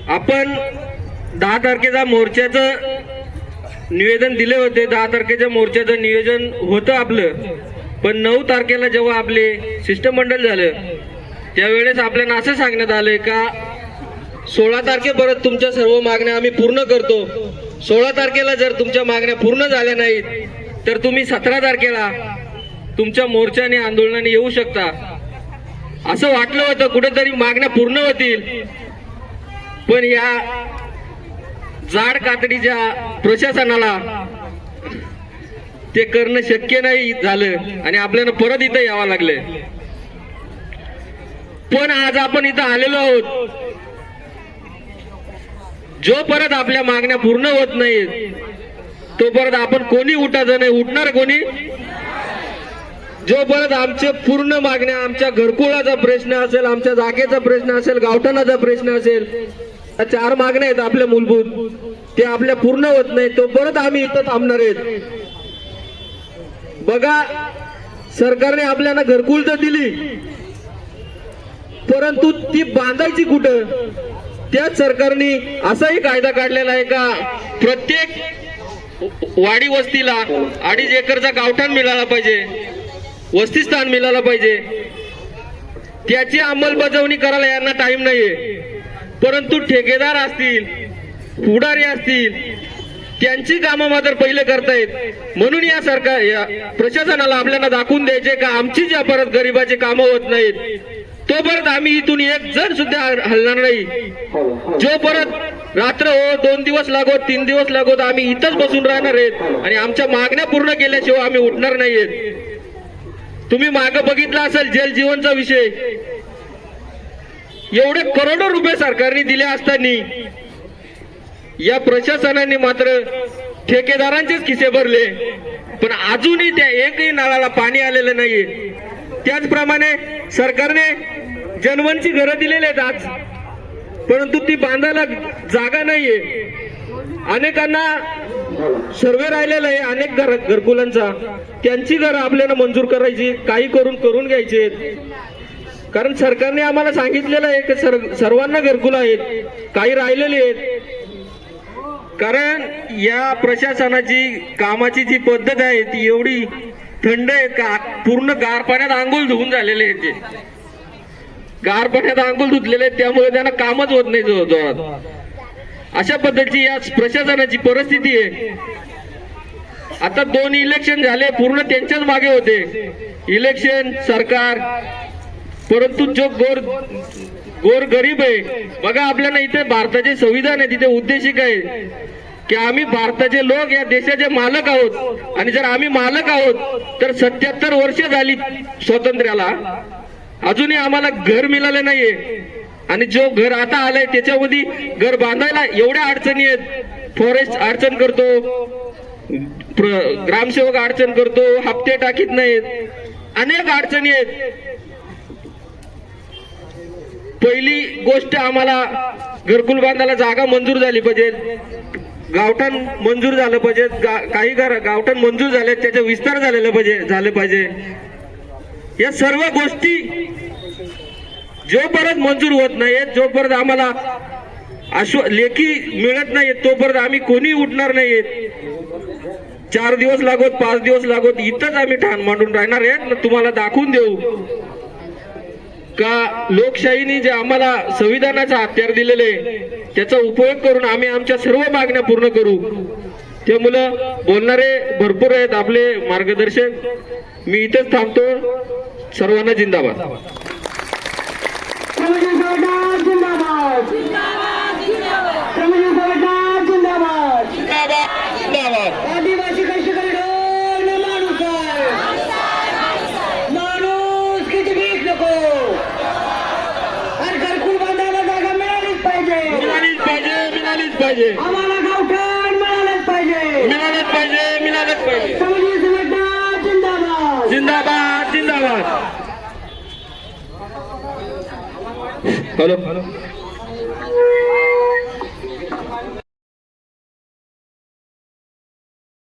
आपण 10 तारखेचा मोर्चाचं निवेदन दिले होते. 10 तारखेच्या मोर्चाचं नियोजन होतं आपलं, पण 9 तारखेला जेव्हा आपले शिष्टमंडळ झालं त्यावेळेस आपल्याला असं सांगण्यात आलंय का 16 तारखेपर्यंत तुमच्या सर्व मागण्या आम्ही पूर्ण करतो. 16 तारखेला जर तुमच्या मागण्या पूर्ण झाल्या नाहीत तर तुम्ही 17 तारखेला तुमच्या मोर्चाने आंदोलनाने येऊ शकता. असं वाटलं होतं कुठेतरी मागण्या पूर्ण होतील, पण या जाड कातडीच्या प्रशासनाला ते करणं शक्य नाही झालं आणि आपल्याला परत इथं यावं लागलं. पण आज आपण इथं आलेलो आहोत. जो परत आपल्या मागण्या पूर्ण होत नाहीत तो परत आपण कोणी उठायचं नाही. उठणार कोणी? जो परत आमचे पूर्ण मागण्या, आमच्या घरकुलाचा प्रश्न असेल, आमच्या जागेचा प्रश्न असेल, गावठाणाचा प्रश्न असेल, 4 मागण्या आहेत आपल्या मूलभूत, ते आपल्या पूर्ण होत नाही तो परत आम्ही इथं थांबणार आहेत. बघा, सरकारने आपल्याला घरकुल तर दिली, परंतु ती बांधायची कुठं? त्याच सरकारने असाही कायदा काढलेला आहे का प्रत्येक वाडी वस्तीला 2.5 एकरचा गावठाण मिळाला पाहिजे, वस्तीस्थान मिळालं पाहिजे. त्याची अंमलबजावणी करायला यांना टाइम नाहीये. परंतु ठेकेदार असतील, पुढारी असतील, त्यांची कामं मात्र पहिले करतायत. म्हणून या सरकार, या प्रशासनाला आपल्याला दाखवून द्यायचे का आमची ज्या परत गरिबाची कामं होत नाहीत तो परत आम्ही इथून एक जण सुद्धा हलणार नाही. जो परत रात्र हो, 2 दिवस लागोत, 3 दिवस लागोत, आम्ही इथंच बसून राहणार आहेत आणि आमच्या मागण्या पूर्ण केल्याशिवाय आम्ही उठणार नाहीयेत. तुम्ही मागे बघितला असेल जल जीवनचा विषय, एवढे करोडो रुपये सरकारने दिले असताना या प्रशासनाने मात्र ठेकेदारांचेच खिसे भरले, पण अजूनही त्या एकही नळाला पाणी आलेलं नाहीये. त्याचप्रमाणे सरकारने जनवनची घरं दिलेली आहेत आज, परंतु ती बांधायला जागा नाहीये. अनेकांना सर्वे राहिलेला आहे, अनेक घरकुलांचा, त्यांची घरं आपल्याला मंजूर करायची, काही करून घ्यायचे. कारण सरकारने आम्हाला सांगितलेलं आहे की सर्वांना घरकुल आहेत, काही राहिलेले आहेत. कारण या प्रशासनाची कामाची जी पद्धत आहे ती एवढी थंड आहे का पूर्ण गार पाण्यात आंघोळ धुवून झालेले आहेत. ते गार पाण्यात आंघोळ धुतलेले आहेत, त्यामुळे त्यांना कामच होत नाही जोरात. अशा पद्धतीची या प्रशासनाची परिस्थिती आहे. आता 2 इलेक्शन झाले, पूर्ण त्यांच्याच मागे होते इलेक्शन, सरकार, परंतु जो गोर गरीब आहे, बघा आपल्याला इथे भारताचे संविधान आहे, तिथे उद्देशिक आहे की आम्ही भारताचे लोक या देशाचे मालक आहोत आणि जर आम्ही मालक आहोत तर 77 वर्ष झाली स्वातंत्र्याला, अजूनही आम्हाला घर मिळाले नाहीये. आणि जो घर आता आलंय त्याच्यामध्ये घर बांधायला एवढ्या अडचणी आहेत. फॉरेस्ट अडचण करतो, ग्रामसेवक अडचण करतो, हप्ते टाकीत नाहीत, अनेक अडचणी आहेत. पहिली गोष्ट, आम्हाला घरकुल बांधायला जागा मंजूर झाली पाहिजे, गावठाण मंजूर झालं पाहिजे, काही गावठाण मंजूर झाले त्याचा विस्तार झाले पाहिजे. या सर्व गोष्टी जोपर्यंत मंजूर होत नाहीत, जोपर्यंत आम्हाला लेखी मिळत नाहीत, तोपर्यंत आम्ही कोणी उठणार नाहीत. 4 दिवस लागोत, 5 दिवस लागोत, इथंच आम्ही ठाण मांडून राहणार आहेत. तुम्हाला दाखवून देऊ का लोकशाहीने जे आम्हाला संविधानाचा हत्यार दिलेले त्याचा उपयोग करून आम्ही आमच्या सर्व मागण्या पूर्ण करू. त्यामुळे बोलणारे भरपूर आहेत आपले मार्गदर्शक. मी इथेच थांबतो. सर्वांना जिंदाबाद. आदिवासी कष्टकरी माणूस आहे, माणूस किती भीक नको. आणि घरकुल बांधायला जागा मिळालीच पाहिजे, मिळालीच पाहिजे. आम्हाला गावठाण मिळालंच पाहिजे, मिळालंच पाहिजे. समाज संघटना जिंदाबाद, जिंदाबाद. हॅलो.